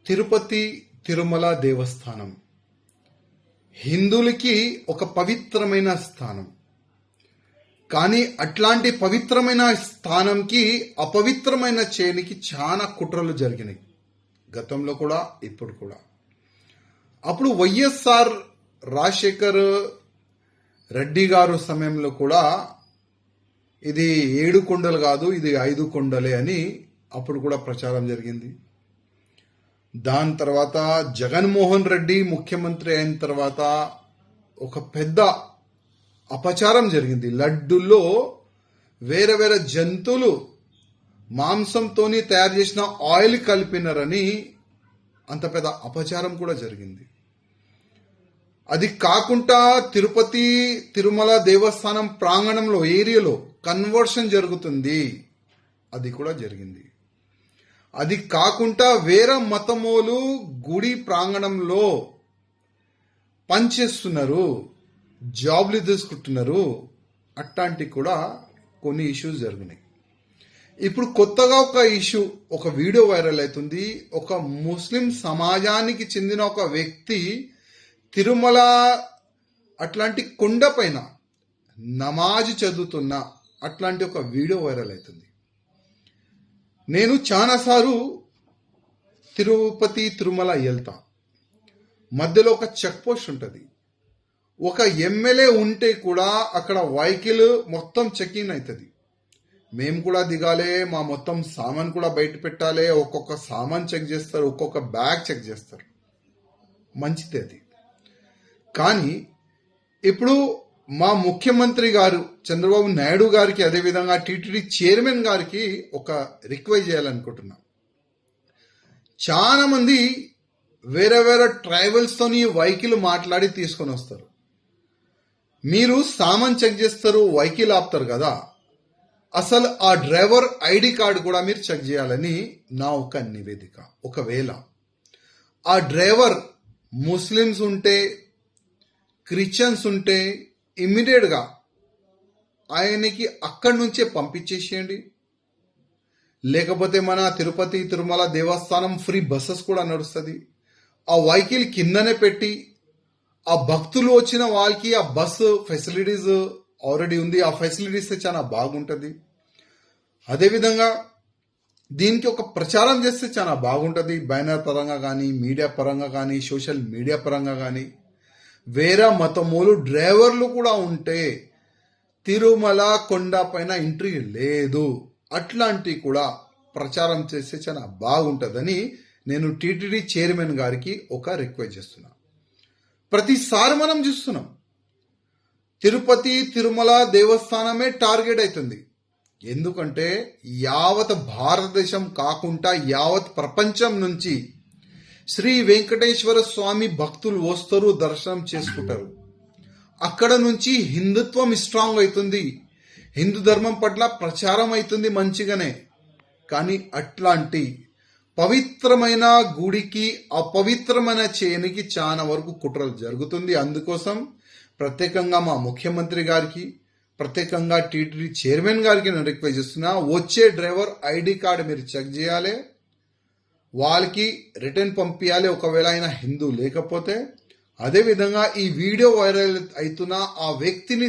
తిరుపతి తిరుమల దేవస్థానం హిందువులకి ఒక పవిత్రమైన స్థానం. కానీ అట్లాంటి పవిత్రమైన స్థానంకి అపవిత్రమైన చేయనికి చాలా కుట్రలు జరిగినాయి, గతంలో కూడా ఇప్పుడు కూడా. అప్పుడు వైఎస్ఆర్ రాజశేఖర్ రెడ్డి గారు సమయంలో కూడా ఇది 7 కొండలు కాదు, ఇది 5 కొండలే అని అప్పుడు కూడా ప్రచారం జరిగింది. దాని తర్వాత జగన్మోహన్ రెడ్డి ముఖ్యమంత్రి అయిన తర్వాత ఒక పెద్ద అపచారం జరిగింది. లడ్డుల్లో వేరే వేరే జంతువులు మాంసంతో తయారు చేసిన ఆయిల్ కలిపినారని అంత పెద్ద అపచారం కూడా జరిగింది. అది కాకుండా తిరుపతి తిరుమల దేవస్థానం ప్రాంగణంలో ఏరియాలో కన్వర్షన్ జరుగుతుంది, అది కూడా జరిగింది. అది కాకుండా వేరే మతమోలు గుడి ప్రాంగణంలో పనిచేస్తున్నారు, జాబ్లు తీసుకుంటున్నారు, అట్లాంటి కూడా కొన్ని ఇష్యూస్ జరిగినాయి. ఇప్పుడు కొత్తగా ఒక ఇష్యూ, ఒక వీడియో వైరల్ అవుతుంది. ఒక ముస్లిం సమాజానికి చెందిన ఒక వ్యక్తి తిరుమల అట్లాంటి కొండ పైన నమాజ్ చదువుతున్న అట్లాంటి ఒక వీడియో వైరల్ అవుతుంది. నేను చాలాసార్లు తిరుపతి తిరుమల వెళ్తా, మధ్యలో ఒక చెక్ పోస్ట్ ఉంటుంది. ఒక ఎమ్మెల్యే ఉంటే కూడా అక్కడ వెహికల్ మొత్తం చెకింగ్ అవుతుంది. మేము కూడా దిగాలి, మా మొత్తం సామాన్ కూడా బయట పెట్టాలి. ఒక్కొక్క సామాన్ చెక్ చేస్తారు, ఒక్కొక్క బ్యాగ్ చెక్ చేస్తారు, మంచిది అది. కానీ ఇప్పుడు మా ముఖ్యమంత్రి గారు చంద్రబాబు నాయుడు గారికి, అదేవిధంగా టీటీడీ చైర్మన్ గారికి ఒక రిక్వెస్ట్ చేయాలనుకుంటున్నా. చాలా మంది వేరే వేరే ట్రైబల్స్తోని వెహికల్ మాట్లాడి తీసుకొని వస్తారు. మీరు సామాన్ చెక్ చేస్తారు, వెహికల్ ఆపుతారు కదా, అసలు ఆ డ్రైవర్ ఐడి కార్డు కూడా మీరు చెక్ చేయాలని నా ఒక నివేదిక. ఒకవేళ ఆ డ్రైవర్ ముస్లిమ్స్ ఉంటే, క్రిస్టియన్స్ ఉంటే ఇమ్మీడియట్గా ఆయనకి అక్కడి నుంచే పంపించేసేయండి. లేకపోతే మన తిరుపతి తిరుమల దేవస్థానం ఫ్రీ బస్సెస్ కూడా నడుస్తుంది. ఆ వెహికల్ కిందనే పెట్టి ఆ భక్తులు వచ్చిన వాళ్ళకి ఆ బస్సు ఫెసిలిటీస్ ఆల్రెడీ ఉంది, ఆ ఫెసిలిటీస్ చాలా బాగుంటుంది. అదేవిధంగా దీనికి ఒక ప్రచారం చేస్తే చాలా బాగుంటుంది. బ్యానర్ పరంగా కానీ, మీడియా పరంగా కానీ, సోషల్ మీడియా పరంగా కానీ. వేరే మతములు డ్రైవర్లు కూడా ఉంటే తిరుమల కొండ పైన ఎంట్రీ లేదు, అట్లాంటివి కూడా ప్రచారం చేస్తే చాలా బాగుంటుందని నేను టీటీడీ చైర్మన్ గారికి ఒక రిక్వెస్ట్ చేస్తున్నా. ప్రతిసారి మనం చూస్తున్నాం తిరుపతి తిరుమల దేవస్థానమే టార్గెట్ అవుతుంది. ఎందుకంటే యావత్ భారతదేశం కాకుండా యావత్ ప్రపంచం నుంచి శ్రీ వెంకటేశ్వర స్వామి భక్తులు వస్తారు, దర్శనం చేసుకుంటారు. అక్కడ నుంచి హిందుత్వం స్ట్రాంగ్ అవుతుంది, హిందూ ధర్మం పట్ల ప్రచారం అవుతుంది మంచిగానే. కానీ అట్లాంటి పవిత్రమైన గుడికి అపవిత్రమైన చేయనికి చాలా వరకు కుట్రలు జరుగుతుంది. అందుకోసం ప్రత్యేకంగా మా ముఖ్యమంత్రి గారికి, ప్రత్యేకంగా టీటీడీ చైర్మన్ గారికి నేను రిక్వెస్ట్ చేస్తున్నా, వచ్చే డ్రైవర్ ఐడి కార్డు మీరు చెక్ చేయాలి, వాళ్ళకి రిటర్న్ పంపించాలి ఒకవేళ ఆయన హిందూ లేకపోతే. అదేవిధంగా ఈ వీడియో వైరల్ అవుతున్న ఆ వ్యక్తిని